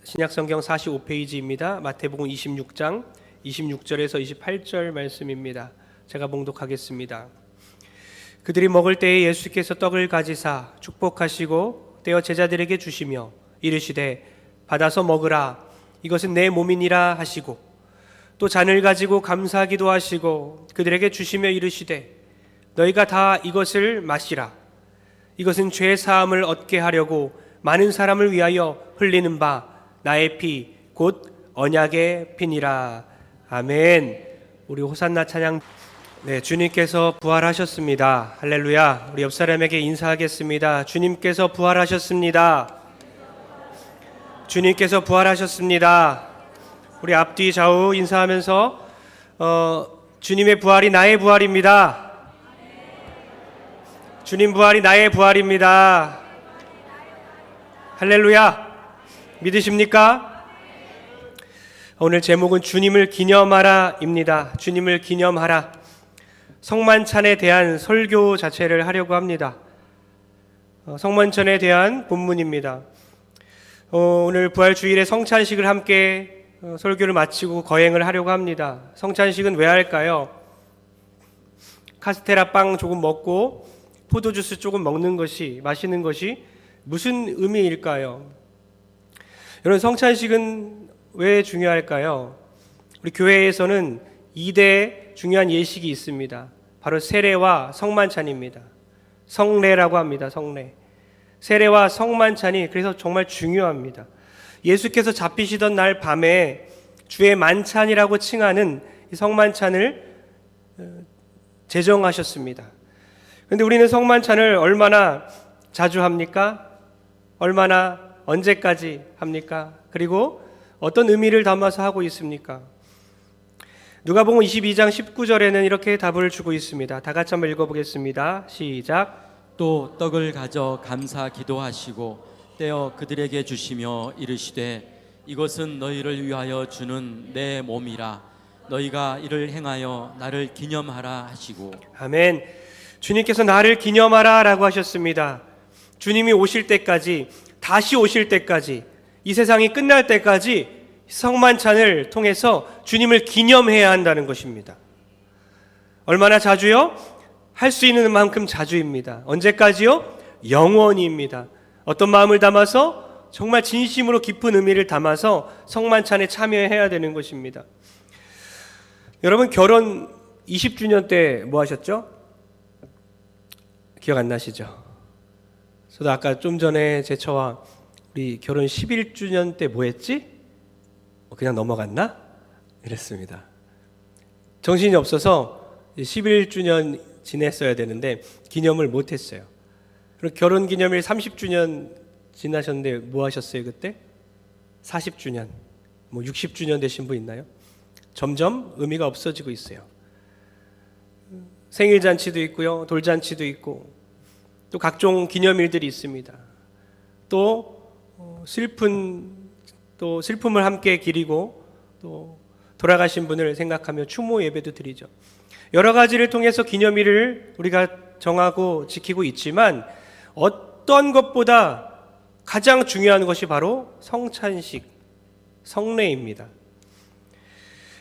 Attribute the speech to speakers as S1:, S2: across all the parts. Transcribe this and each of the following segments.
S1: 신약성경 45페이지입니다. 마태복음 26장 26절에서 28절 말씀입니다. 제가 봉독하겠습니다. 그들이 먹을 때에 예수께서 떡을 가지사 축복하시고 떼어 제자들에게 주시며 이르시되 받아서 먹으라 이것은 내 몸이니라 하시고 또 잔을 가지고 감사하기도 하시고 그들에게 주시며 이르시되 너희가 다 이것을 마시라 이것은 죄 사함을 얻게 하려고 많은 사람을 위하여 흘리는 바 나의 피 곧 언약의 피니라. 아멘. 우리 호산나 찬양. 네, 주님께서 부활하셨습니다. 할렐루야. 우리 옆 사람에게 인사하겠습니다. 주님께서 부활하셨습니다. 주님께서 부활하셨습니다. 우리 앞뒤 좌우 인사하면서 주님의 부활이 나의 부활입니다. 주님 부활이 나의 부활입니다. 할렐루야. 믿으십니까? 오늘 제목은 주님을 기념하라입니다. 주님을 기념하라. 성만찬에 대한 설교 자체를 하려고 합니다. 성만찬에 대한 본문입니다. 오늘 부활주일에 성찬식을 함께 설교를 마치고 거행을 하려고 합니다. 성찬식은 왜 할까요? 카스테라 빵 조금 먹고 포도주스 조금 마시는 것이 무슨 의미일까요? 여러분, 성찬식은 왜 중요할까요? 우리 교회에서는 2대 중요한 예식이 있습니다. 바로 세례와 성만찬입니다. 성례라고 합니다. 성례. 세례와 성만찬이 그래서 정말 중요합니다. 예수께서 잡히시던 날 밤에 주의 만찬이라고 칭하는 이 성만찬을 제정하셨습니다. 그런데 우리는 성만찬을 얼마나 자주 합니까? 얼마나 언제까지 합니까? 그리고 어떤 의미를 담아서 하고 있습니까? 누가복음 22장 19절에는 이렇게 답을 주고 있습니다. 다 같이 한번 읽어보겠습니다. 시작.
S2: 또 떡을 가져 감사 기도하시고 떼어 그들에게 주시며 이르시되 이것은 너희를 위하여 주는 내 몸이라 너희가 이를 행하여 나를 기념하라 하시고.
S1: 아멘. 주님께서 나를 기념하라 라고 하셨습니다. 주님이 오실 때까지, 다시 오실 때까지, 이 세상이 끝날 때까지 성만찬을 통해서 주님을 기념해야 한다는 것입니다. 얼마나 자주요? 할 수 있는 만큼 자주입니다. 언제까지요? 영원히입니다. 어떤 마음을 담아서 정말 진심으로 깊은 의미를 담아서 성만찬에 참여해야 되는 것입니다. 여러분, 결혼 20주년 때 뭐 하셨죠? 기억 안 나시죠? 저도 아까 좀 전에 제처와 우리 결혼 11주년 때 뭐 했지? 그냥 넘어갔나? 이랬습니다. 정신이 없어서 11주년 지냈어야 되는데 기념을 못했어요. 그리고 결혼 기념일 30주년 지나셨는데 뭐 하셨어요 그때? 40주년, 60주년 되신 분 있나요? 점점 의미가 없어지고 있어요. 생일잔치도 있고요, 돌잔치도 있고 또 각종 기념일들이 있습니다. 또 슬픔을 함께 기리고 또 돌아가신 분을 생각하며 추모 예배도 드리죠. 여러 가지를 통해서 기념일을 우리가 정하고 지키고 있지만 어떤 것보다 가장 중요한 것이 바로 성찬식, 성례입니다.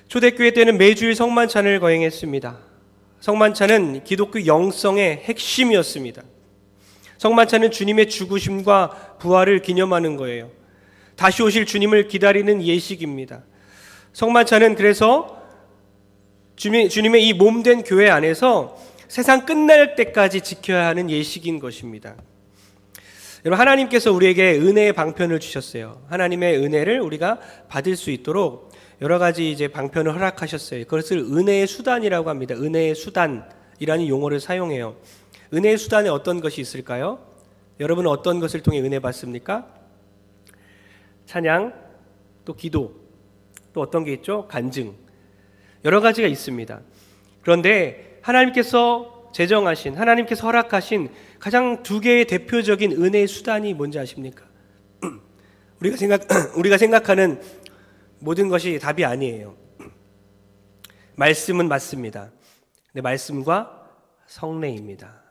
S1: 초대교회 때는 매주일 성만찬을 거행했습니다. 성만찬은 기독교 영성의 핵심이었습니다. 성만찬은 주님의 죽으심과 부활을 기념하는 거예요. 다시 오실 주님을 기다리는 예식입니다. 성만찬은 그래서 주님의 이 몸된 교회 안에서 세상 끝날 때까지 지켜야 하는 예식인 것입니다. 여러분, 하나님께서 우리에게 은혜의 방편을 주셨어요. 하나님의 은혜를 우리가 받을 수 있도록 여러 가지 이제 방편을 허락하셨어요. 그것을 은혜의 수단이라고 합니다. 은혜의 수단이라는 용어를 사용해요. 은혜의 수단에 어떤 것이 있을까요? 여러분은 어떤 것을 통해 은혜 받습니까? 찬양, 또 기도, 또 어떤 게 있죠? 간증. 여러 가지가 있습니다. 그런데 하나님께서 제정하신, 하나님께서 허락하신 가장 두 개의 대표적인 은혜의 수단이 뭔지 아십니까? 우리가 생각하는 모든 것이 답이 아니에요. 말씀은 맞습니다. 근데 말씀과 성례입니다.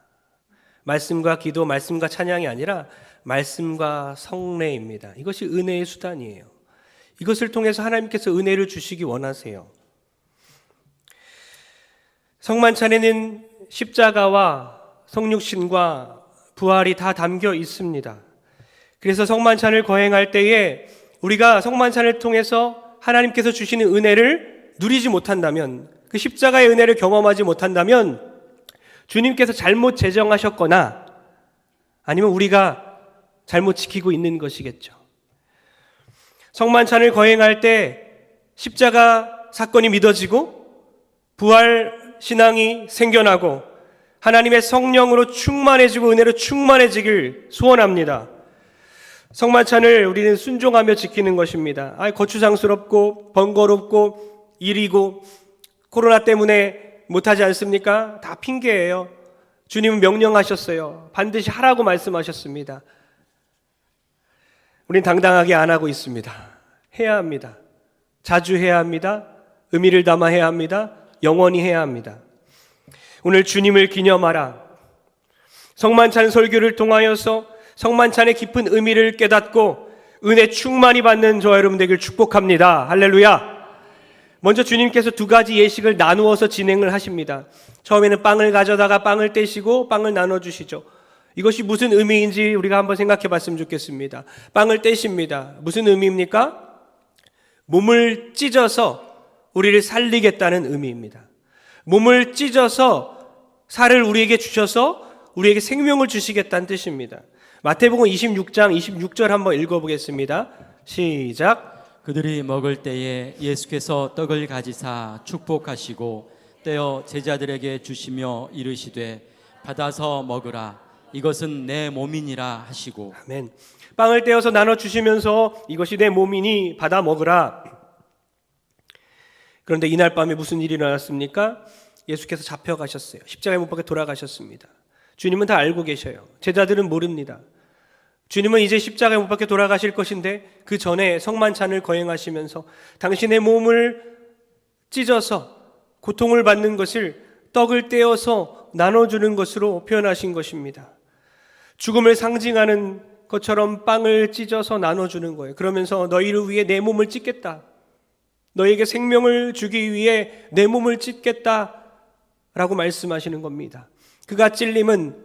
S1: 말씀과 기도, 말씀과 찬양이 아니라 말씀과 성례입니다. 이것이 은혜의 수단이에요. 이것을 통해서 하나님께서 은혜를 주시기 원하세요. 성만찬에는 십자가와 성육신과 부활이 다 담겨 있습니다. 그래서 성만찬을 거행할 때에 우리가 성만찬을 통해서 하나님께서 주시는 은혜를 누리지 못한다면, 그 십자가의 은혜를 경험하지 못한다면 주님께서 잘못 제정하셨거나 아니면 우리가 잘못 지키고 있는 것이겠죠. 성만찬을 거행할 때 십자가 사건이 믿어지고 부활 신앙이 생겨나고 하나님의 성령으로 충만해지고 은혜로 충만해지길 소원합니다. 성만찬을 우리는 순종하며 지키는 것입니다. 거추장스럽고 번거롭고 일이고 코로나 때문에 못하지 않습니까? 다 핑계예요. 주님은 명령하셨어요. 반드시 하라고 말씀하셨습니다. 우린 당당하게 안 하고 있습니다. 해야 합니다. 자주 해야 합니다. 의미를 담아 해야 합니다. 영원히 해야 합니다. 오늘 주님을 기념하라. 성만찬 설교를 통하여서 성만찬의 깊은 의미를 깨닫고 은혜 충만히 받는 저와 여러분 되길 축복합니다. 할렐루야. 먼저 주님께서 두 가지 예식을 나누어서 진행을 하십니다. 처음에는 빵을 가져다가 빵을 떼시고 빵을 나눠주시죠. 이것이 무슨 의미인지 우리가 한번 생각해 봤으면 좋겠습니다. 빵을 떼십니다. 무슨 의미입니까? 몸을 찢어서 우리를 살리겠다는 의미입니다. 몸을 찢어서 살을 우리에게 주셔서 우리에게 생명을 주시겠다는 뜻입니다. 마태복음 26장 26절 한번 읽어보겠습니다. 시작.
S2: 그들이 먹을 때에 예수께서 떡을 가지사 축복하시고 떼어 제자들에게 주시며 이르시되 받아서 먹으라. 이것은 내 몸이니라 하시고.
S1: 아멘. 빵을 떼어서 나눠주시면서 이것이 내 몸이니 받아 먹으라. 그런데 이날 밤에 무슨 일이 일어났습니까? 예수께서 잡혀가셨어요. 십자가에 못 박혀 돌아가셨습니다. 주님은 다 알고 계셔요. 제자들은 모릅니다. 주님은 이제 십자가에 못 박혀 돌아가실 것인데 그 전에 성만찬을 거행하시면서 당신의 몸을 찢어서 고통을 받는 것을 떡을 떼어서 나눠주는 것으로 표현하신 것입니다. 죽음을 상징하는 것처럼 빵을 찢어서 나눠주는 거예요. 그러면서 너희를 위해 내 몸을 찢겠다. 너에게 생명을 주기 위해 내 몸을 찢겠다 라고 말씀하시는 겁니다. 그가 찔림은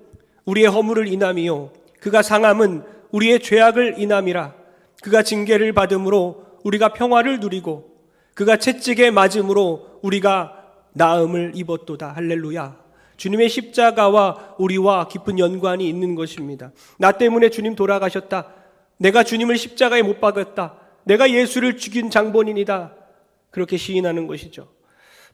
S1: 우리의 허물을 인함이요 그가 상함은 우리의 죄악을 인함이라. 그가 징계를 받음으로 우리가 평화를 누리고 그가 채찍에 맞음으로 우리가 나음을 입었도다. 할렐루야. 주님의 십자가와 우리와 깊은 연관이 있는 것입니다. 나 때문에 주님 돌아가셨다. 내가 주님을 십자가에 못 박았다. 내가 예수를 죽인 장본인이다. 그렇게 시인하는 것이죠.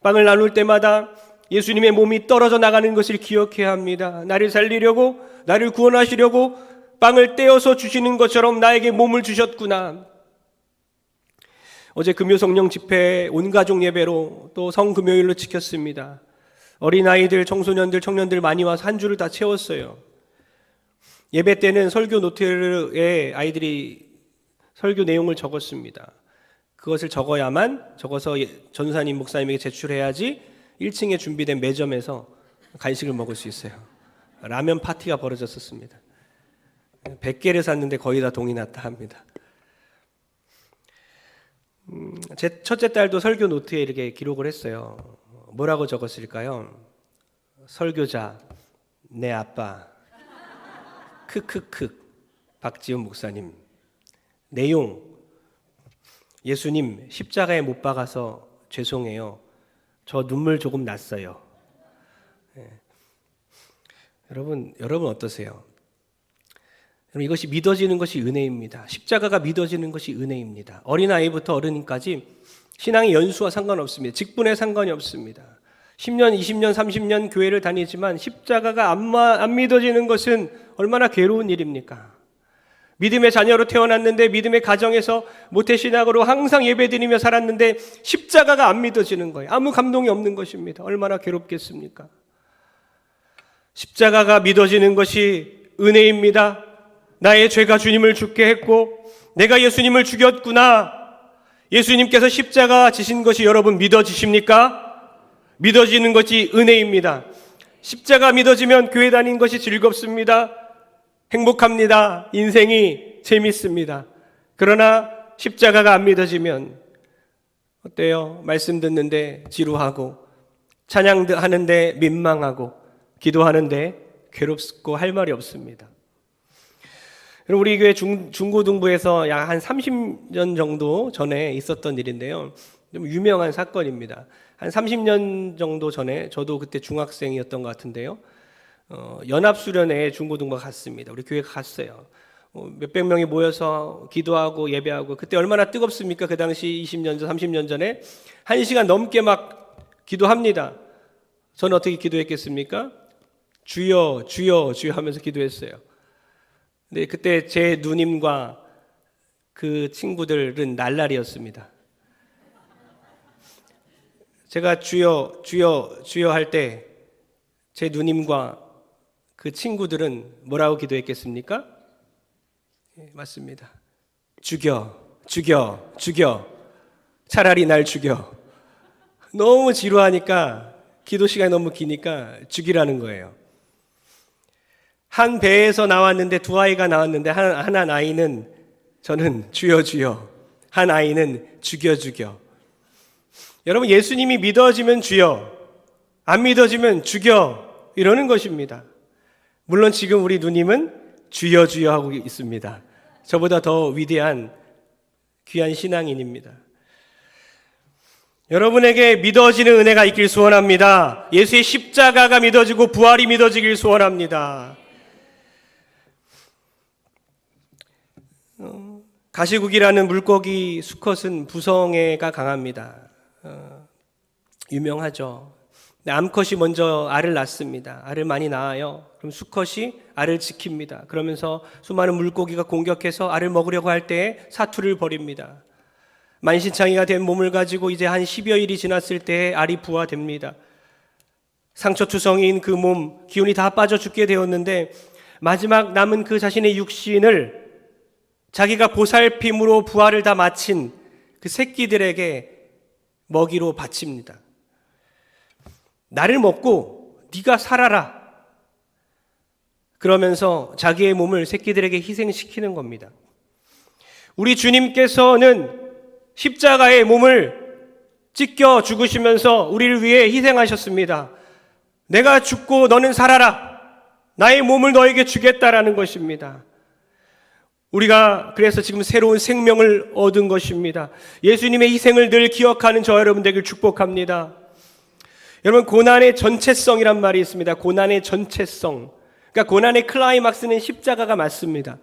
S1: 빵을 나눌 때마다 예수님의 몸이 떨어져 나가는 것을 기억해야 합니다. 나를 살리려고, 나를 구원하시려고 빵을 떼어서 주시는 것처럼 나에게 몸을 주셨구나. 어제 금요성령 집회 온가족 예배로 또 성금요일로 지켰습니다. 어린아이들, 청소년들, 청년들 많이 와서 한 주를 다 채웠어요. 예배 때는 설교 노트에 아이들이 설교 내용을 적었습니다. 그것을 적어서 전사님, 목사님에게 제출해야지 1층에 준비된 매점에서 간식을 먹을 수 있어요. 라면 파티가 벌어졌었습니다. 100개를 샀는데 거의 다 동이 났다 합니다. 제 첫째 딸도 설교 노트에 이렇게 기록을 했어요. 뭐라고 적었을까요? 설교자, 내 아빠, 크크크, 박지훈 목사님. 내용, 예수님 십자가에 못 박아서 죄송해요. 저 눈물 조금 났어요. 여러분 어떠세요? 이것이 믿어지는 것이 은혜입니다. 십자가가 믿어지는 것이 은혜입니다. 어린아이부터 어른까지 신앙의 연수와 상관없습니다. 직분에 상관이 없습니다. 10년, 20년, 30년 교회를 다니지만 십자가가 안 믿어지는 것은 얼마나 괴로운 일입니까? 믿음의 자녀로 태어났는데 믿음의 가정에서 모태신앙으로 항상 예배드리며 살았는데 십자가가 안 믿어지는 거예요. 아무 감동이 없는 것입니다. 얼마나 괴롭겠습니까? 십자가가 믿어지는 것이 은혜입니다. 나의 죄가 주님을 죽게 했고 내가 예수님을 죽였구나. 예수님께서 십자가 지신 것이 여러분 믿어지십니까? 믿어지는 것이 은혜입니다. 십자가 믿어지면 교회 다니는 것이 즐겁습니다. 행복합니다. 인생이 재밌습니다. 그러나 십자가가 안 믿어지면 어때요? 말씀 듣는데 지루하고, 찬양하는데 민망하고, 기도하는데 괴롭고 할 말이 없습니다. 우리 교회 중고등부에서 약 한 30년 정도 전에 있었던 일인데요. 좀 유명한 사건입니다. 한 30년 정도 전에 저도 그때 중학생이었던 것 같은데요. 연합수련회 중고등부가 갔습니다. 우리 교회가 갔어요. 몇백 명이 모여서 기도하고 예배하고, 그때 얼마나 뜨겁습니까? 그 당시 20년 전, 30년 전에 1시간 넘게 막 기도합니다. 저는 어떻게 기도했겠습니까? 주여, 주여, 주여 하면서 기도했어요. 근데 그때 제 누님과 그 친구들은 날라리였습니다. 제가 주여, 주여, 주여 할 때 제 누님과 그 친구들은 뭐라고 기도했겠습니까? 맞습니다. 죽여, 죽여, 죽여. 차라리 날 죽여. 너무 지루하니까, 기도 시간이 너무 기니까 죽이라는 거예요. 한 배에서 나왔는데 두 아이가 나왔는데 한 아이는 저는 주여 주여, 한 아이는 죽여 죽여. 여러분, 예수님이 믿어지면 주여, 안 믿어지면 죽여, 이러는 것입니다. 물론 지금 우리 누님은 주여 주여 하고 있습니다. 저보다 더 위대한 귀한 신앙인입니다. 여러분에게 믿어지는 은혜가 있길 소원합니다. 예수의 십자가가 믿어지고 부활이 믿어지길 소원합니다. 가시국이라는 물고기 수컷은 부성애가 강합니다. 유명하죠. 암컷이 먼저 알을 낳습니다. 알을 많이 낳아요. 그럼 수컷이 알을 지킵니다. 그러면서 수많은 물고기가 공격해서 알을 먹으려고 할 때 사투를 벌입니다. 만신창이가 된 몸을 가지고 이제 한 10여일이 지났을 때 알이 부화됩니다. 상처투성이인 그 몸, 기운이 다 빠져 죽게 되었는데, 마지막 남은 그 자신의 육신을 자기가 보살핌으로 부활을 다 마친 그 새끼들에게 먹이로 바칩니다. 나를 먹고 네가 살아라. 그러면서 자기의 몸을 새끼들에게 희생시키는 겁니다. 우리 주님께서는 십자가의 몸을 찢겨 죽으시면서 우리를 위해 희생하셨습니다. 내가 죽고 너는 살아라. 나의 몸을 너에게 주겠다라는 것입니다. 우리가 그래서 지금 새로운 생명을 얻은 것입니다. 예수님의 희생을 늘 기억하는 저 여러분 되길 축복합니다. 여러분, 고난의 전체성이란 말이 있습니다. 고난의 전체성. 그러니까 고난의 클라이막스는 십자가가 맞습니다.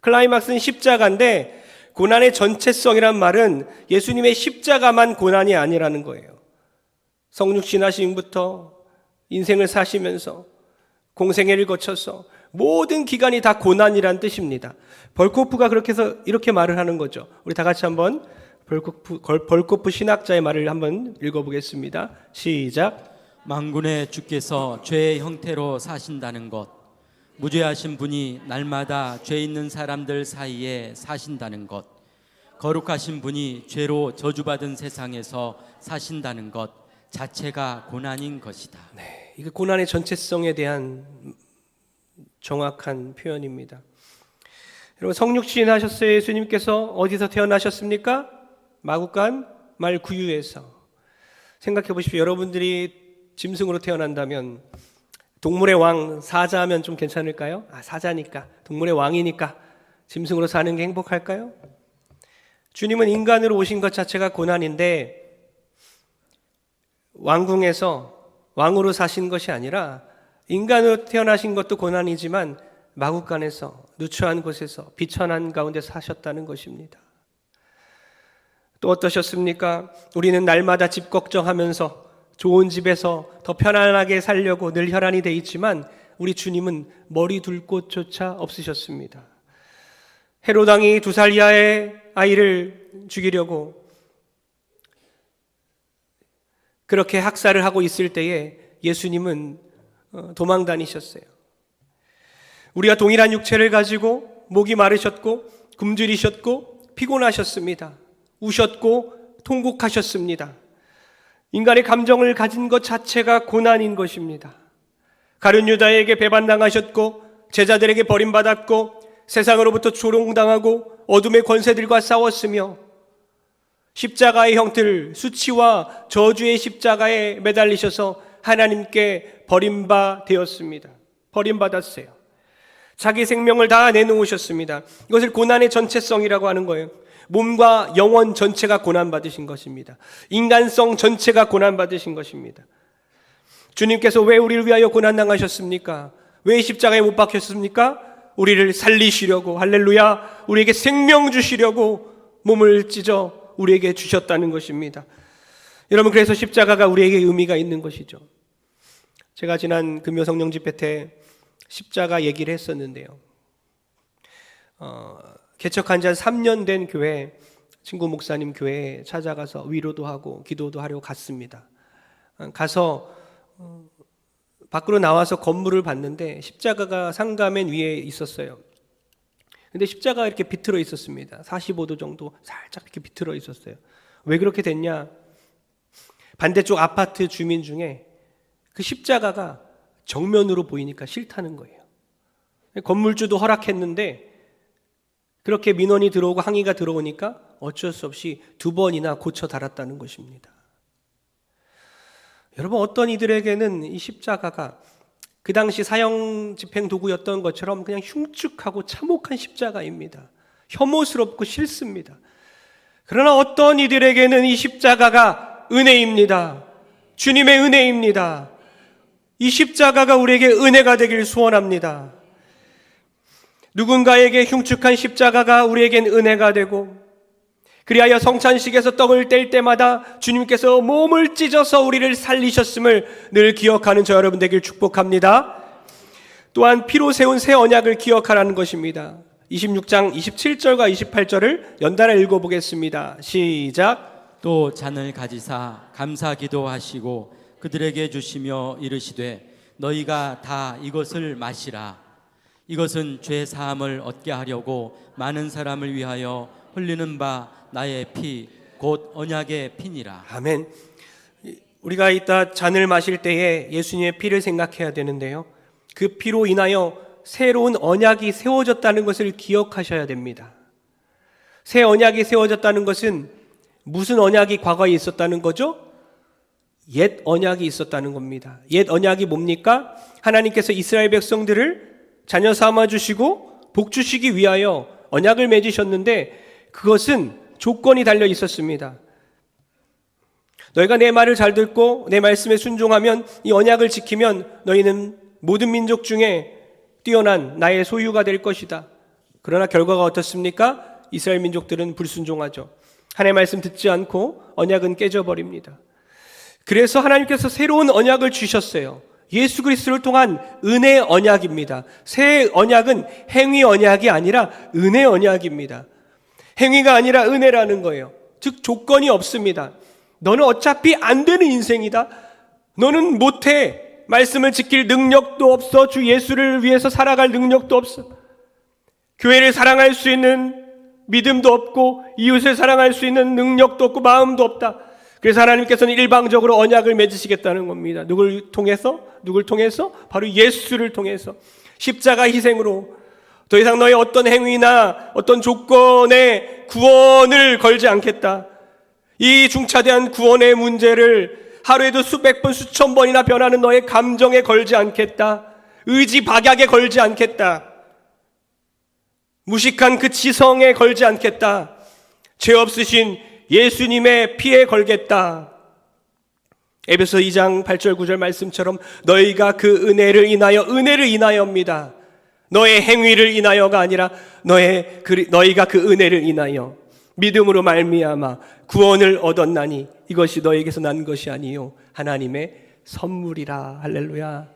S1: 클라이막스는 십자가인데, 고난의 전체성이란 말은 예수님의 십자가만 고난이 아니라는 거예요. 성육신 하심부터 인생을 사시면서 공생애를 거쳐서 모든 기간이 다 고난이란 뜻입니다. 벌코프가 그렇게 해서 이렇게 말을 하는 거죠. 우리 다 같이 한번 벌코프 신학자의 말을 한번 읽어보겠습니다. 시작.
S2: 만군의 주께서 죄의 형태로 사신다는 것, 무죄하신 분이 날마다 죄 있는 사람들 사이에 사신다는 것, 거룩하신 분이 죄로 저주받은 세상에서 사신다는 것 자체가 고난인 것이다.
S1: 네, 이게 고난의 전체성에 대한 정확한 표현입니다. 여러분, 성육신 하셨어요. 예수님께서 어디서 태어나셨습니까? 마구간 말구유에서. 생각해 보십시오. 여러분들이 짐승으로 태어난다면 동물의 왕, 사자면 좀 괜찮을까요? 사자니까, 동물의 왕이니까 짐승으로 사는 게 행복할까요? 주님은 인간으로 오신 것 자체가 고난인데, 왕궁에서 왕으로 사신 것이 아니라 인간으로 태어나신 것도 고난이지만 마구간에서, 누추한 곳에서, 비천한 가운데 사셨다는 것입니다. 또 어떠셨습니까? 우리는 날마다 집 걱정하면서 좋은 집에서 더 편안하게 살려고 늘 혈안이 돼 있지만, 우리 주님은 머리 둘 곳조차 없으셨습니다. 헤롯 왕이 2살 이하의 아이를 죽이려고 그렇게 학살을 하고 있을 때에 예수님은 도망 다니셨어요. 우리가 동일한 육체를 가지고 목이 마르셨고 굶주리셨고 피곤하셨습니다. 우셨고 통곡하셨습니다. 인간의 감정을 가진 것 자체가 고난인 것입니다. 가룟 유다에게 배반당하셨고 제자들에게 버림받았고 세상으로부터 조롱당하고 어둠의 권세들과 싸웠으며 십자가의 형틀, 수치와 저주의 십자가에 매달리셔서 하나님께 버림받았습니다. 버림받았어요. 자기 생명을 다 내놓으셨습니다. 이것을 고난의 전체성이라고 하는 거예요. 몸과 영혼 전체가 고난받으신 것입니다. 인간성 전체가 고난받으신 것입니다. 주님께서 왜 우리를 위하여 고난당하셨습니까? 왜 십자가에 못 박혔습니까? 우리를 살리시려고, 할렐루야, 우리에게 생명 주시려고 몸을 찢어 우리에게 주셨다는 것입니다. 여러분, 그래서 십자가가 우리에게 의미가 있는 것이죠. 제가 지난 금요 성령 집회 때 십자가 얘기를 했었는데요. 개척한 지 한 3년 된 교회, 친구 목사님 교회에 찾아가서 위로도 하고 기도도 하려고 갔습니다. 가서 밖으로 나와서 건물을 봤는데 십자가가 상가맨 위에 있었어요. 근데 십자가가 이렇게 비틀어 있었습니다. 45도 정도 살짝 이렇게 비틀어 있었어요. 왜 그렇게 됐냐? 반대쪽 아파트 주민 중에 그 십자가가 정면으로 보이니까 싫다는 거예요. 건물주도 허락했는데 그렇게 민원이 들어오고 항의가 들어오니까 어쩔 수 없이 2번이나 고쳐 달았다는 것입니다. 여러분, 어떤 이들에게는 이 십자가가 그 당시 사형 집행 도구였던 것처럼 그냥 흉측하고 참혹한 십자가입니다. 혐오스럽고 싫습니다. 그러나 어떤 이들에게는 이 십자가가 은혜입니다. 주님의 은혜입니다. 이 십자가가 우리에게 은혜가 되길 소원합니다. 누군가에게 흉측한 십자가가 우리에겐 은혜가 되고, 그리하여 성찬식에서 떡을 뗄 때마다 주님께서 몸을 찢어서 우리를 살리셨음을 늘 기억하는 저 여러분 되길 축복합니다. 또한 피로 세운 새 언약을 기억하라는 것입니다. 26장 27절과 28절을 연달아 읽어보겠습니다. 시작.
S2: 또 잔을 가지사 감사 기도하시고 그들에게 주시며 이르시되 너희가 다 이것을 마시라. 이것은 죄 사함을 얻게 하려고 많은 사람을 위하여 흘리는 바 나의 피 곧 언약의 피니라.
S1: 아멘. 우리가 이따 잔을 마실 때에 예수님의 피를 생각해야 되는데요, 그 피로 인하여 새로운 언약이 세워졌다는 것을 기억하셔야 됩니다. 새 언약이 세워졌다는 것은 무슨 언약이 과거에 있었다는 거죠? 옛 언약이 있었다는 겁니다. 옛 언약이 뭡니까? 하나님께서 이스라엘 백성들을 자녀 삼아 주시고 복 주시기 위하여 언약을 맺으셨는데 그것은 조건이 달려 있었습니다. 너희가 내 말을 잘 듣고 내 말씀에 순종하면, 이 언약을 지키면 너희는 모든 민족 중에 뛰어난 나의 소유가 될 것이다. 그러나 결과가 어떻습니까? 이스라엘 민족들은 불순종하죠. 하나님의 말씀 듣지 않고 언약은 깨져버립니다. 그래서 하나님께서 새로운 언약을 주셨어요. 예수 그리스도를 통한 은혜 언약입니다. 새 언약은 행위 언약이 아니라 은혜 언약입니다. 행위가 아니라 은혜라는 거예요. 즉 조건이 없습니다. 너는 어차피 안 되는 인생이다. 너는 못해. 말씀을 지킬 능력도 없어. 주 예수를 위해서 살아갈 능력도 없어. 교회를 사랑할 수 있는 믿음도 없고 이웃을 사랑할 수 있는 능력도 없고 마음도 없다. 그래서 하나님께서는 일방적으로 언약을 맺으시겠다는 겁니다. 누굴 통해서? 바로 예수를 통해서 십자가 희생으로 더 이상 너의 어떤 행위나 어떤 조건에 구원을 걸지 않겠다. 이 중차대한 구원의 문제를 하루에도 수백 번, 수천 번이나 변하는 너의 감정에 걸지 않겠다. 의지 박약에 걸지 않겠다. 무식한 그 지성에 걸지 않겠다. 죄 없으신 예수님의 피에 걸겠다. 에베소 2장 8절 9절 말씀처럼 너희가 그 은혜를 인하여입니다. 너의 행위를 인하여가 아니라 너희가 그 은혜를 인하여 믿음으로 말미암아 구원을 얻었나니 이것이 너에게서 난 것이 아니요 하나님의 선물이라. 할렐루야.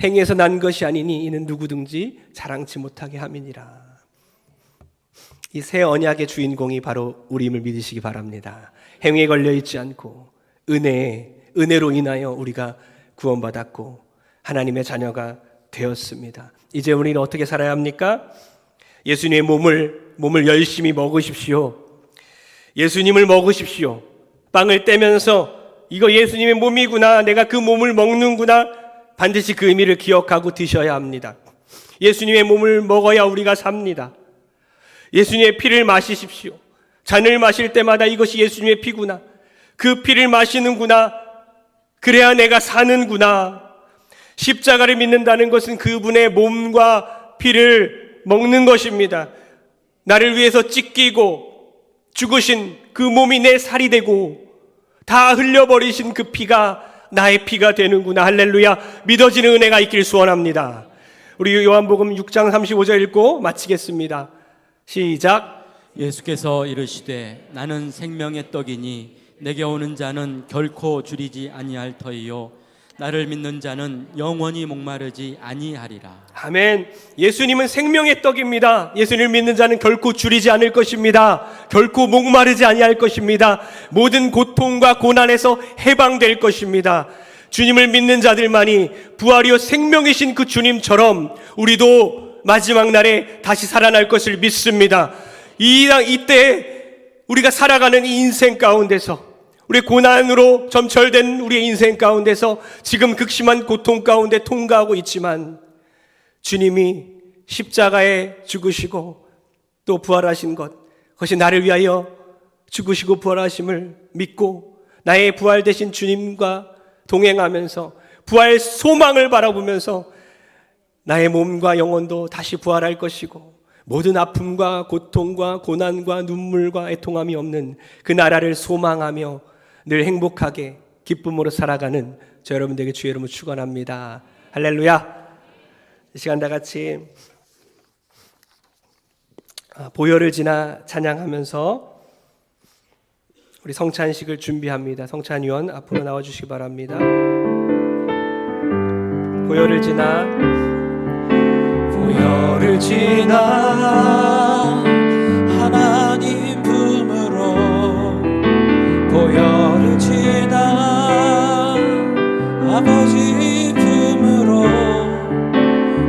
S1: 행위에서 난 것이 아니니 이는 누구든지 자랑치 못하게 함이니라. 이 새 언약의 주인공이 바로 우리임을 믿으시기 바랍니다. 행위에 걸려있지 않고 은혜로 인하여 우리가 구원받았고 하나님의 자녀가 되었습니다. 이제 우리는 어떻게 살아야 합니까? 예수님의 몸을 열심히 먹으십시오. 예수님을 먹으십시오. 빵을 떼면서 이거 예수님의 몸이구나, 내가 그 몸을 먹는구나, 반드시 그 의미를 기억하고 드셔야 합니다. 예수님의 몸을 먹어야 우리가 삽니다. 예수님의 피를 마시십시오. 잔을 마실 때마다 이것이 예수님의 피구나, 그 피를 마시는구나, 그래야 내가 사는구나. 십자가를 믿는다는 것은 그분의 몸과 피를 먹는 것입니다. 나를 위해서 찢기고 죽으신 그 몸이 내 살이 되고 다 흘려버리신 그 피가 나의 피가 되는구나. 할렐루야. 믿어지는 은혜가 있길 소원합니다. 우리 요한복음 6장 35절 읽고 마치겠습니다. 시작.
S2: 예수께서 이르시되 나는 생명의 떡이니 내게 오는 자는 결코 줄이지 아니할 터이요 나를 믿는 자는 영원히 목마르지 아니하리라.
S1: 아멘. 예수님은 생명의 떡입니다. 예수님을 믿는 자는 결코 줄이지 않을 것입니다. 결코 목마르지 아니할 것입니다. 모든 고통과 고난에서 해방될 것입니다. 주님을 믿는 자들만이 부활이요 생명이신 그 주님처럼 우리도 마지막 날에 다시 살아날 것을 믿습니다. 이때 우리가 살아가는 이 인생 가운데서, 우리 고난으로 점철된 우리의 인생 가운데서 지금 극심한 고통 가운데 통과하고 있지만 주님이 십자가에 죽으시고 또 부활하신 것, 그것이 나를 위하여 죽으시고 부활하심을 믿고 나의 부활 되신 주님과 동행하면서 부활 소망을 바라보면서 나의 몸과 영혼도 다시 부활할 것이고 모든 아픔과 고통과 고난과 눈물과 애통함이 없는 그 나라를 소망하며 늘 행복하게 기쁨으로 살아가는 저 여러분들에게 주의 이름으로 축원합니다. 할렐루야. 이 시간 다 같이 보혈을 지나 찬양하면서 우리 성찬식을 준비합니다. 성찬위원 앞으로 나와주시기 바랍니다. 보혈을 지나
S3: 하나님 품으로 보혈을 지나 아버지 품으로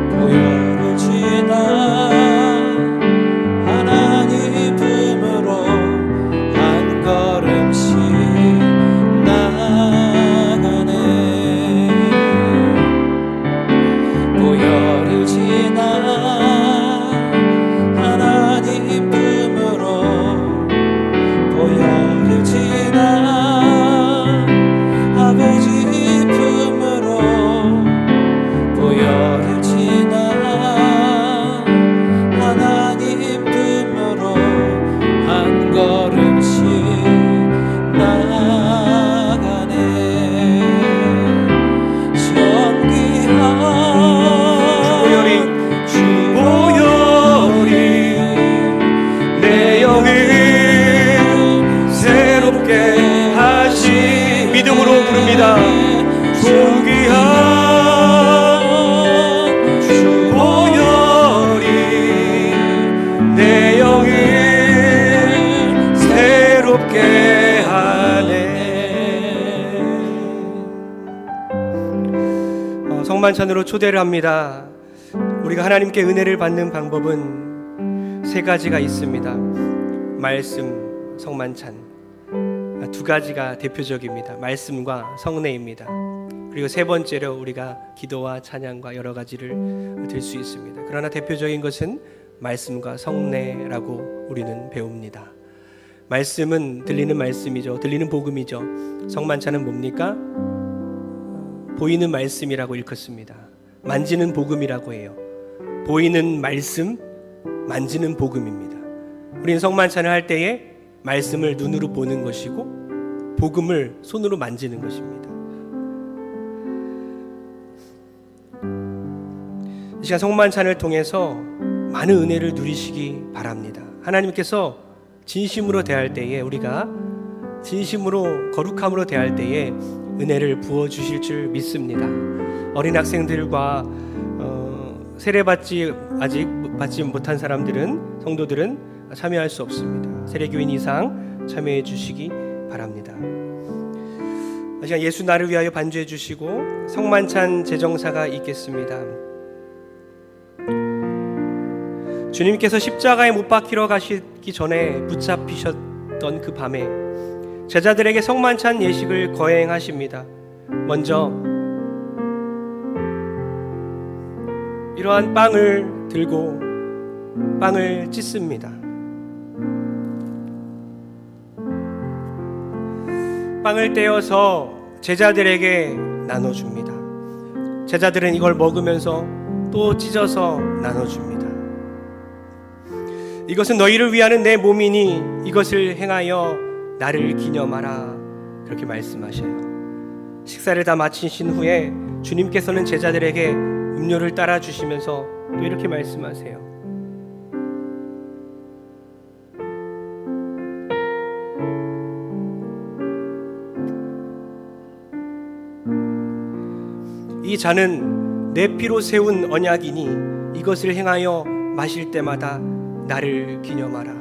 S3: 보혈을 지나 하나님 품으로 한 걸음씩 나가네. 보혈을 지나 하나님 품으로 보혈을 지나 아버지 품으로 보혈을 지나 하나님 품으로 한 걸음씩 나가네.
S1: 주 보혈이 내 영을 새롭게 하시 믿음으로 부릅니다. 존귀한 주 보혈이 내 영을 새롭게 하네. 성만찬으로 초대를 합니다. 우리가 하나님께 은혜를 받는 방법은 세 가지가 있습니다. 말씀, 성만찬. 두 가지가 대표적입니다. 말씀과 성례입니다. 그리고 세 번째로 우리가 기도와 찬양과 여러 가지를 들 수 있습니다. 그러나 대표적인 것은 말씀과 성례라고 우리는 배웁니다. 말씀은 들리는 말씀이죠. 들리는 복음이죠. 성만찬은 뭡니까? 보이는 말씀이라고 일컫습니다. 만지는 복음이라고 해요. 보이는 말씀, 만지는 복음입니다. 우리는 성만찬을 할 때에 말씀을 눈으로 보는 것이고 복음을 손으로 만지는 것입니다. 이 시간 성만찬을 통해서 많은 은혜를 누리시기 바랍니다. 하나님께서 진심으로 대할 때에, 우리가 진심으로 거룩함으로 대할 때에 은혜를 부어주실 줄 믿습니다. 어린 학생들과 세례받지 아직 받지 못한 사람들은, 성도들은 참여할 수 없습니다. 세례교인 이상 참여해 주시기 바랍니다. 이 시간 예수 나를 위하여 반주해 주시고 성만찬 제정사가 있겠습니다. 주님께서 십자가에 못 박히러 가시기 전에 붙잡히셨던 그 밤에 제자들에게 성만찬 예식을 거행하십니다. 먼저 이러한 빵을 들고 빵을 찢습니다. 빵을 떼어서 제자들에게 나눠줍니다. 제자들은 이걸 먹으면서 또 찢어서 나눠줍니다. 이것은 너희를 위하는 내 몸이니 이것을 행하여 나를 기념하라. 그렇게 말씀하셔요. 식사를 다 마치신 후에 주님께서는 제자들에게 음료를 따라 주시면서 또 이렇게 말씀하세요. 이 잔은 내 피로 세운 언약이니 이것을 행하여 마실 때마다 나를 기념하라.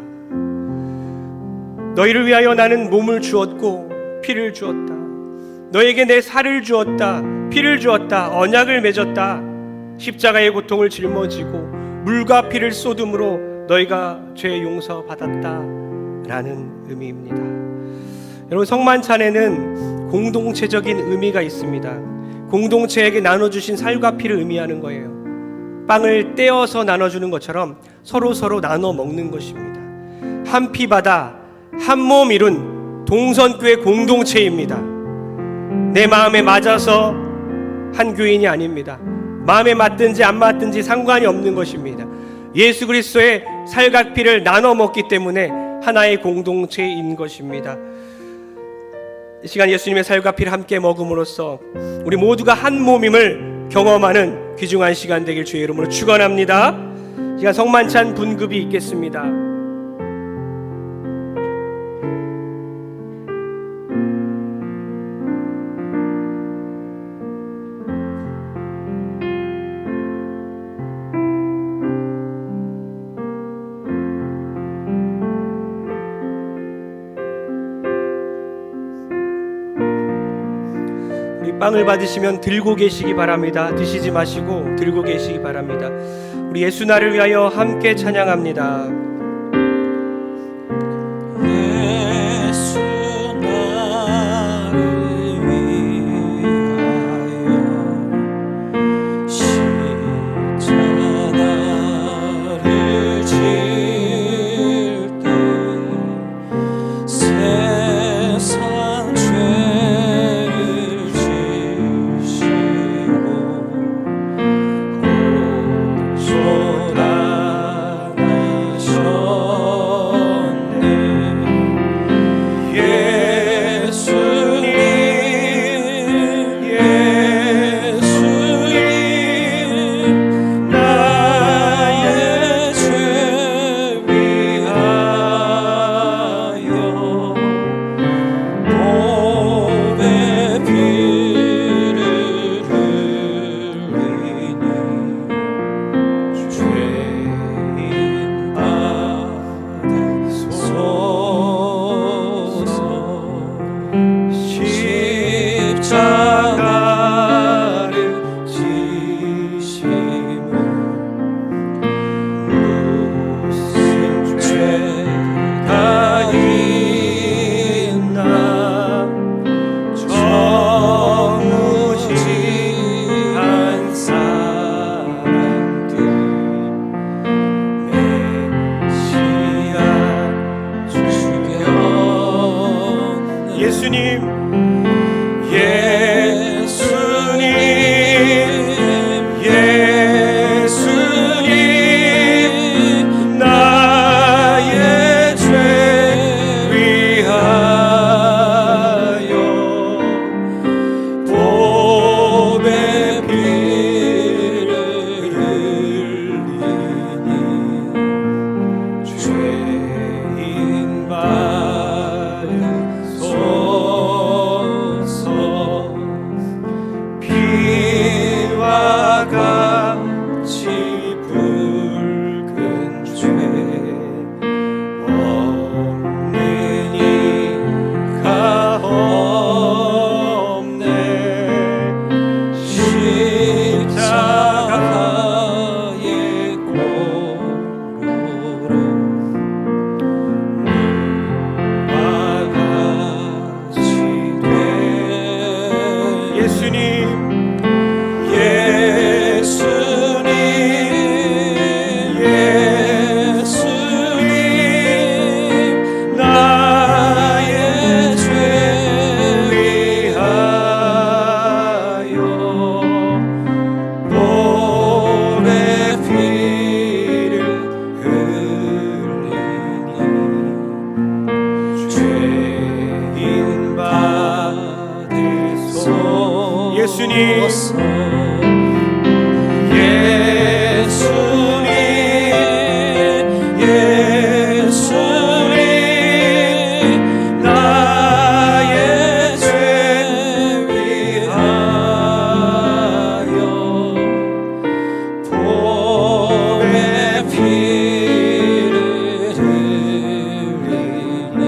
S1: 너희를 위하여 나는 몸을 주었고 피를 주었다. 너에게 내 살을 주었다. 피를 주었다. 언약을 맺었다. 십자가의 고통을 짊어지고 물과 피를 쏟음으로 너희가 죄 용서 받았다 라는 의미입니다. 여러분, 성만찬에는 공동체적인 의미가 있습니다. 공동체에게 나눠주신 살과 피를 의미하는 거예요. 빵을 떼어서 나눠주는 것처럼 서로 나눠 먹는 것입니다. 한 피 받아 한 몸 이룬 동선교회 공동체입니다. 내 마음에 맞아서 한 교인이 아닙니다. 마음에 맞든지 안 맞든지 상관이 없는 것입니다. 예수 그리스도의 살과 피를 나눠 먹기 때문에 하나의 공동체인 것입니다. 이 시간 예수님의 살과 피를 함께 먹음으로써 우리 모두가 한 몸임을 경험하는 귀중한 시간 되길 주의 이름으로 축원합니다. 이 시간 성만찬 분급이 있겠습니다. 빵을 받으시면 들고 계시기 바랍니다. 드시지 마시고 들고 계시기 바랍니다. 우리 예수 나를 위하여 함께 찬양합니다.
S3: 예수 나를 위하여 십자가를 질 때 세상 죄를 지시고 고소당하셨네. 예수님 나의 죄 위하여 몸에 피를 흘리니 죄인 받으소서. 십자가를 지심은 무슨 죄가 있나. 정무지한 사람들 메시아 죽였네. 예수님 나의 죄 위하여 몸에 피를 흘리니 죄인 받으소서.
S1: 예수님.
S3: 예수님 나의 죄 위하여 봄의 피를 흘리네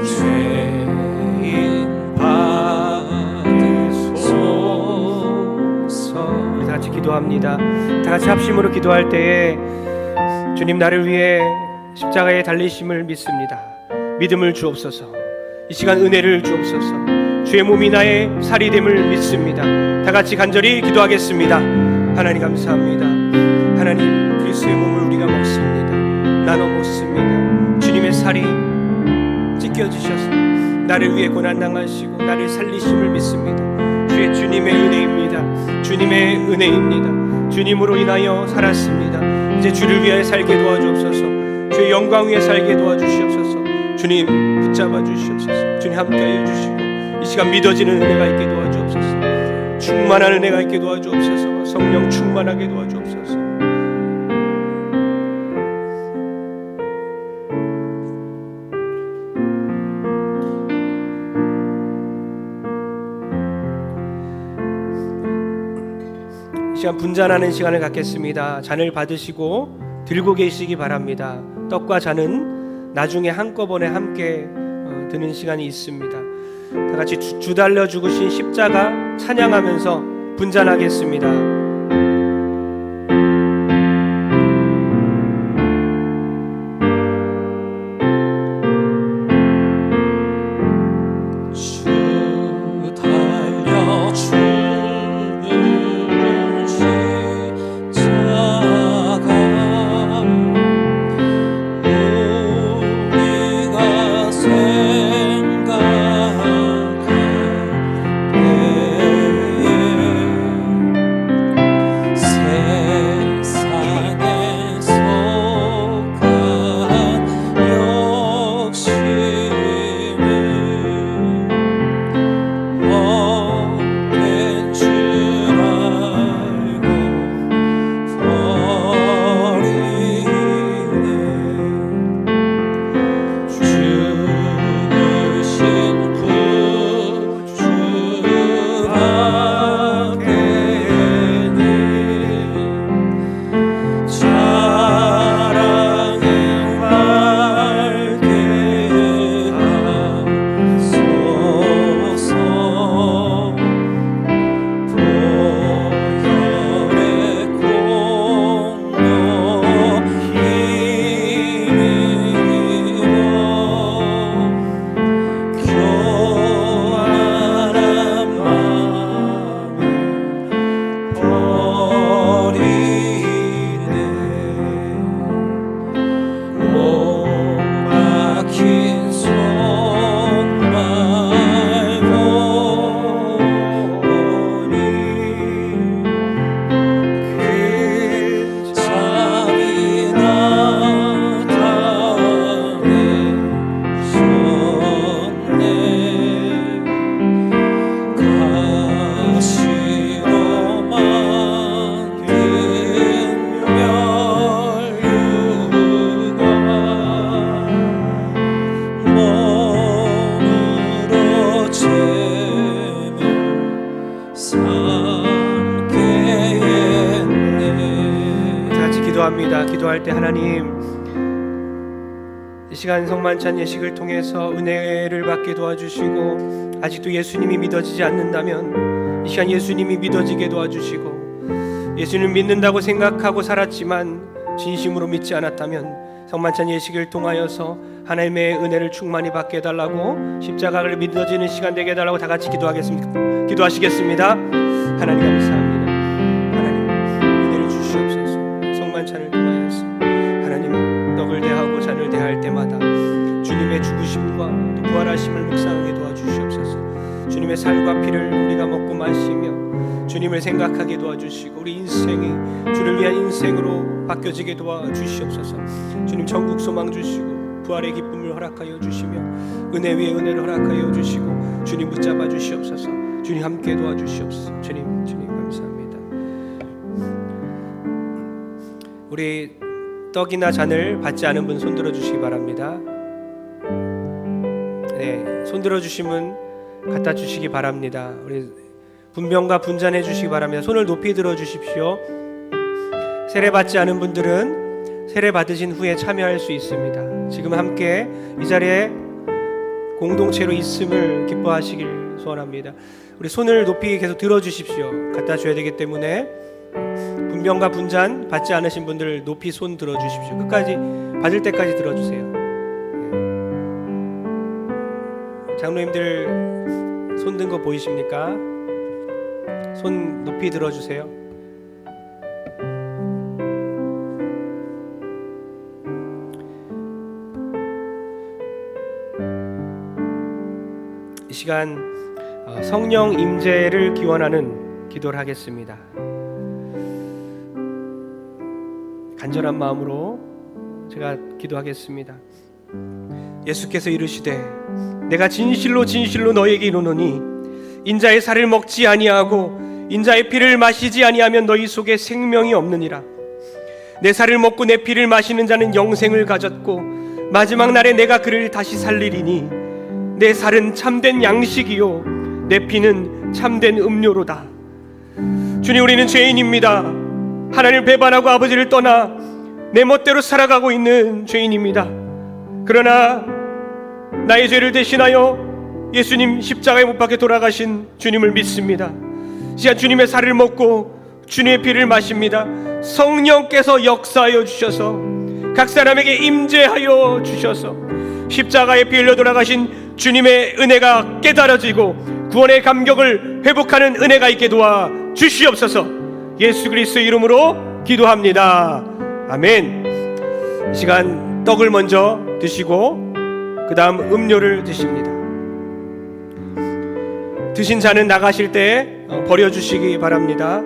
S3: 죄인 받으소서.
S1: 우리 다 같이 기도합니다. 다 같이 합심으로 기도할 때에 주님 나를 위해 십자가에 달리심을 믿습니다. 믿음을 주옵소서. 이 시간 은혜를 주옵소서. 주의 몸이 나의 살이 됨을 믿습니다. 다 같이 간절히 기도하겠습니다. 하나님 감사합니다. 하나님 그리스도의 몸을 우리가 먹습니다. 나눠 먹습니다. 주님의 살이 찢겨지셔서 나를 위해 고난당하시고 나를 살리심을 믿습니다. 주님의 은혜입니다. 주님의 은혜입니다. 주님으로 인하여 살았습니다. 이제 주를 위하여 살게 도와주옵소서. 주의 영광 위에 살게 도와주시옵소서. 주님 붙잡아 주시옵소서. 주님 함께하여 주시고 이 시간 믿어지는 은혜가 있게 도와주옵소서. 충만한 은혜가 있게 도와주옵소서. 성령 충만하게 도와주옵소서. 이 시간 분잔하는 시간을 갖겠습니다. 잔을 받으시고 들고 계시기 바랍니다. 떡과 잔은 나중에 한꺼번에 함께 드는 시간이 있습니다. 다 같이 주 달려 죽으신 십자가 찬양하면서 분잔하겠습니다. 기도할 때 하나님 이 시간 성만찬 예식을 통해서 은혜를 받게 도와주시고 아직도 예수님이 믿어지지 않는다면 이 시간 예수님이 믿어지게 도와주시고 예수님 믿는다고 생각하고 살았지만 진심으로 믿지 않았다면 성만찬 예식을 통하여서 하나님의 은혜를 충만히 받게 해달라고 십자가를 믿어지는 시간 되게 해달라고 다 같이 기도하겠습니다. 기도하시겠습니다. 하나님 감사합니다. 하나님 은혜를 주시옵소서. 성만찬을 통하여서 하나님 떡을 대하고 잔을 대할 때마다 주님의 죽으심과 또 부활하심을 묵상하게 도와주시옵소서. 주님의 살과 피를 우리가 먹고 마시며 주님을 생각하게 도와주시고 우리 인생이 주를 위한 인생으로 바뀌어지게 도와주시옵소서. 주님 천국 소망 주시고 부활의 기쁨을 허락하여 주시며 은혜 위에 은혜를 허락하여 주시고 주님 붙잡아 주시옵소서. 주님 함께 도와주시옵소서. 주님 감사합니다. 우리 떡이나 잔을 받지 않은 분 손들어 주시기 바랍니다. 네, 손들어 주신 분 갖다 주시기 바랍니다. 우리 분병과 분잔해 주시기 바랍니다. 손을 높이 들어 주십시오. 세례 받지 않은 분들은 세례 받으신 후에 참여할 수 있습니다. 지금 함께 이 자리에 공동체로 있음을 기뻐하시길 소원합니다. 우리 손을 높이 계속 들어 주십시오. 갖다 줘야 되기 때문에 분병과 분잔 받지 않으신 분들 높이 손 들어 주십시오. 끝까지 받을 때까지 들어 주세요. 장로님들 손 든 거 보이십니까? 손 높이 들어 주세요. 이 시간 성령 임재를 기원하는 기도를 하겠습니다. 간절한 마음으로 제가 기도하겠습니다. 예수께서 이르시되 내가 진실로 진실로 너에게 이르노니 인자의 살을 먹지 아니하고 인자의 피를 마시지 아니하면 너희 속에 생명이 없느니라. 내 살을 먹고 내 피를 마시는 자는 영생을 가졌고 마지막 날에 내가 그를 다시 살리리니 내 살은 참된 양식이요 내 피는 참된 음료로다. 주님, 우리는 죄인입니다. 하나님을 배반하고 아버지를 떠나 내 멋대로 살아가고 있는 죄인입니다. 그러나 나의 죄를 대신하여 예수님 십자가에 못 박혀 돌아가신 주님을 믿습니다. 시간 주님의 살을 먹고 주님의 피를 마십니다. 성령께서 역사하여 주셔서 각 사람에게 임재하여 주셔서 십자가에 피 흘려 돌아가신 주님의 은혜가 깨달아지고 구원의 감격을 회복하는 은혜가 있게 도와 주시옵소서. 예수 그리스도의 이름으로 기도합니다. 아멘. 이 시간 떡을 먼저 드시고 그 다음 음료를 드십니다. 드신 잔은 나가실 때 버려주시기 바랍니다.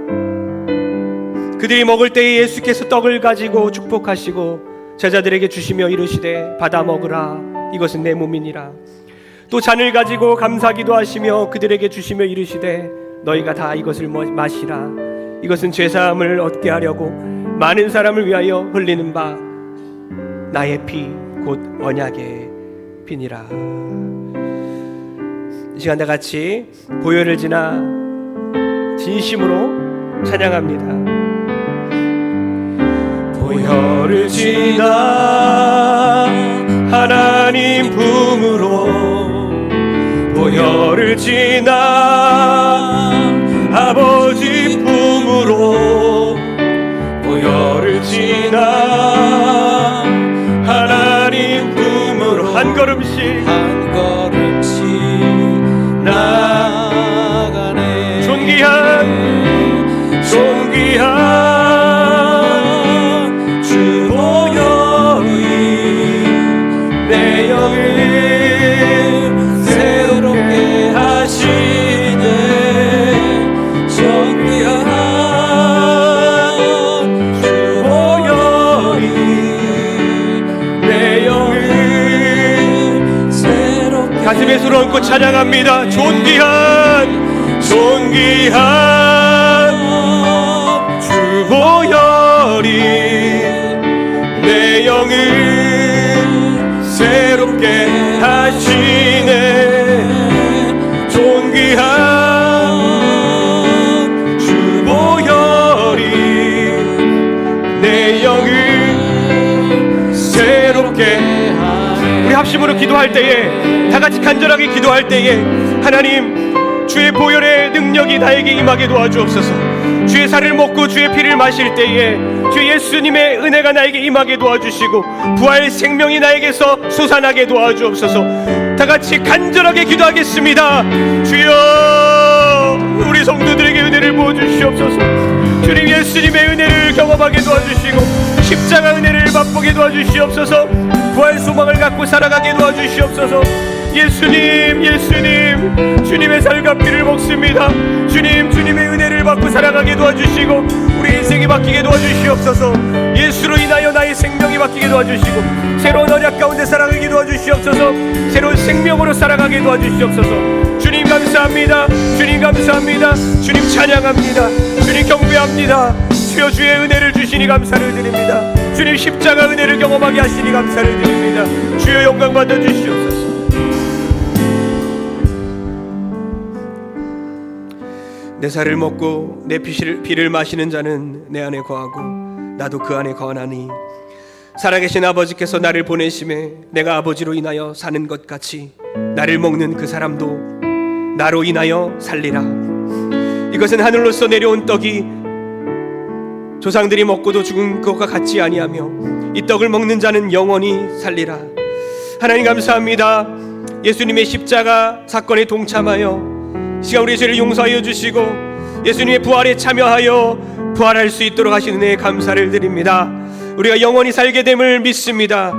S1: 그들이 먹을 때에 예수께서 떡을 가지고 축복하시고 제자들에게 주시며 이르시되 받아 먹으라, 이것은 내 몸이니라. 또 잔을 가지고 감사기도 하시며 그들에게 주시며 이르시되 너희가 다 이것을 마시라, 이것은 죄사함을 얻게 하려고 많은 사람을 위하여 흘리는 바 나의 피 곧 언약의 피니라. 이 시간 다 같이 보혈을 지나 진심으로 찬양합니다. 보혈을 지나 하나님 품으로, 보혈을 지나 아버지 품으로, 보혈을 지나 하나님 품으로 한 걸음씩 나가네. 존귀한 주 보혈이 내 영을 새롭게 하시네. 존귀한 주 보혈이 내 영을 새롭게. 가슴에 손을 얹고 찬양합니다. 존귀한 주 보혈이 내 영을 새롭게 하시네. 존귀한 주 보혈이 내 영을 새롭게 하시네. 우리 합심으로 기도할 때에, 다 같이 간절하게 기도할 때에, 하나님 주의 보혈의 능력이 나에게 임하게 도와주옵소서. 주의 살을 먹고 주의 피를 마실 때에 주 예수님의 은혜가 나에게 임하게 도와주시고 부활 생명이 나에게서 솟아나게 도와주옵소서. 다 같이 간절하게 기도하겠습니다. 주여, 우리 성도들에게 은혜를 부어주시옵소서. 주님, 예수님의 은혜를 경험하게 도와주시고 십자가 은혜를 맛보게 도와주시옵소서. 부활 소망을 갖고 살아가게 도와주시옵소서. 예수님, 예수님, 주님의 살과 피를 먹습니다. 주님, 주님의 은혜를 받고 살아가게 도와주시고 우리 인생이 바뀌게 도와주시옵소서. 예수로 인하여 나의 생명이 바뀌게 도와주시고 새로운 언약 가운데 살아가게 도와주시옵소서. 새로운 생명으로 살아가게 도와주시옵소서. 주님 감사합니다. 주님 감사합니다. 주님 찬양합니다. 주님 경배합니다. 주여 주의 은혜를 주시니 감사를 드립니다. 주님 십자가 은혜를 경험하게 하시니 감사를 드립니다. 주여 영광 받아 주시옵소서. 내 살을 먹고 내 피를 마시는 자는 내 안에 거하고 나도 그 안에 거하나니 살아계신 아버지께서 나를 보내심에 내가 아버지로 인하여 사는 것 같이 나를 먹는 그 사람도 나로 인하여 살리라. 이것은 하늘로서 내려온 떡이 조상들이 먹고도 죽은 것과 같지 아니하며 이 떡을 먹는 자는 영원히 살리라. 하나님 감사합니다. 예수님의 십자가 사건에 동참하여 시간 우리의 죄를 용서하여 주시고 예수님의 부활에 참여하여 부활할 수 있도록 하시는 은혜에 감사를 드립니다. 우리가 영원히 살게 됨을 믿습니다.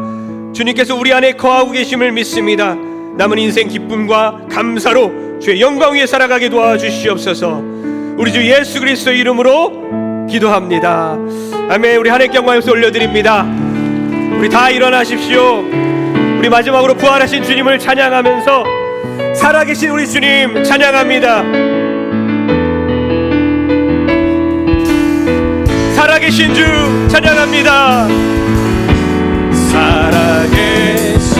S1: 주님께서 우리 안에 거하고 계심을 믿습니다. 남은 인생 기쁨과 감사로 주의 영광 위에 살아가게 도와주시옵소서. 우리 주 예수 그리스도의 이름으로 기도합니다. 아멘. 우리 하나님께 영광을 올려드립니다. 우리 다 일어나십시오. 우리 마지막으로 부활하신 주님을 찬양하면서 살아계신 우리 주님 찬양합니다. 살아계신 주 찬양합니다.
S3: 살아계신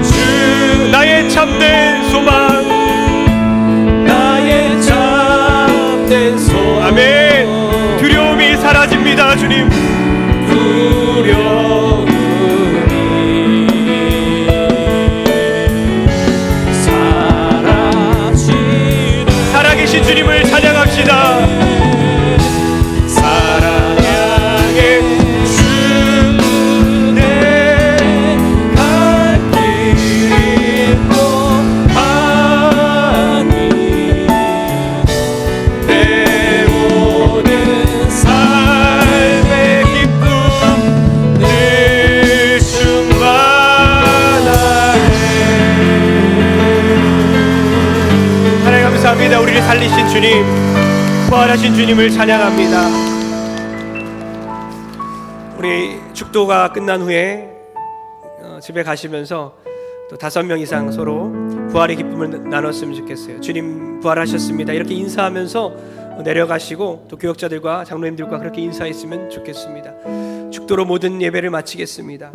S3: 주
S1: 나의 참된 소망,
S3: 나의 참된 소망.
S1: 아멘. 두려움이 사라집니다. 주님
S3: 두려움이 사라지는
S1: 살아계신 주님을 찬양합시다.
S3: 사랑의 주 내 갈 길도 하니 내 모든 삶의 기쁨 늘 충만하네.
S1: 하나님 감사합니다. 우리를 살리신 주님, 부활하신 주님을 찬양합니다. 우리 축도가 끝난 후에 집에 가시면서 또 5명 이상 서로 부활의 기쁨을 나눴으면 좋겠어요. 주님 부활하셨습니다 이렇게 인사하면서 내려가시고 또 교역자들과 장로님들과 그렇게 인사했으면 좋겠습니다. 축도로 모든 예배를 마치겠습니다.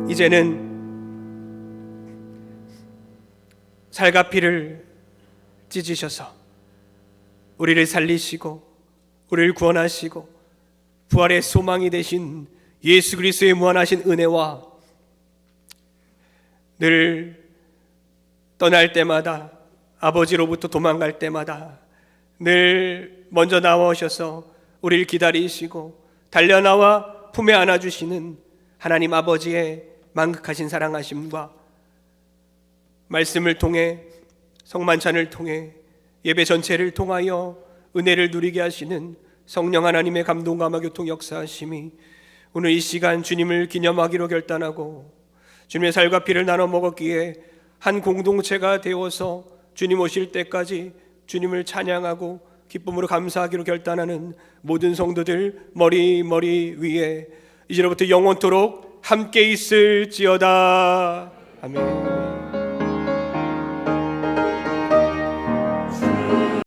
S1: 이제는 살과 피를 찢으셔서 우리를 살리시고 우리를 구원하시고 부활의 소망이 되신 예수 그리스도의 무한하신 은혜와 늘 떠날 때마다 아버지로부터 도망갈 때마다 늘 먼저 나오셔서 우리를 기다리시고 달려나와 품에 안아주시는 하나님 아버지의 만극하신 사랑하심과 말씀을 통해 성만찬을 통해 예배 전체를 통하여 은혜를 누리게 하시는 성령 하나님의 감동과 교통 역사하심이 오늘 이 시간 주님을 기념하기로 결단하고 주님의 살과 피를 나눠 먹었기에 한 공동체가 되어서 주님 오실 때까지 주님을 찬양하고 기쁨으로 감사하기로 결단하는 모든 성도들 머리 위에 이제로부터 영원토록 함께 있을지어다. 아멘.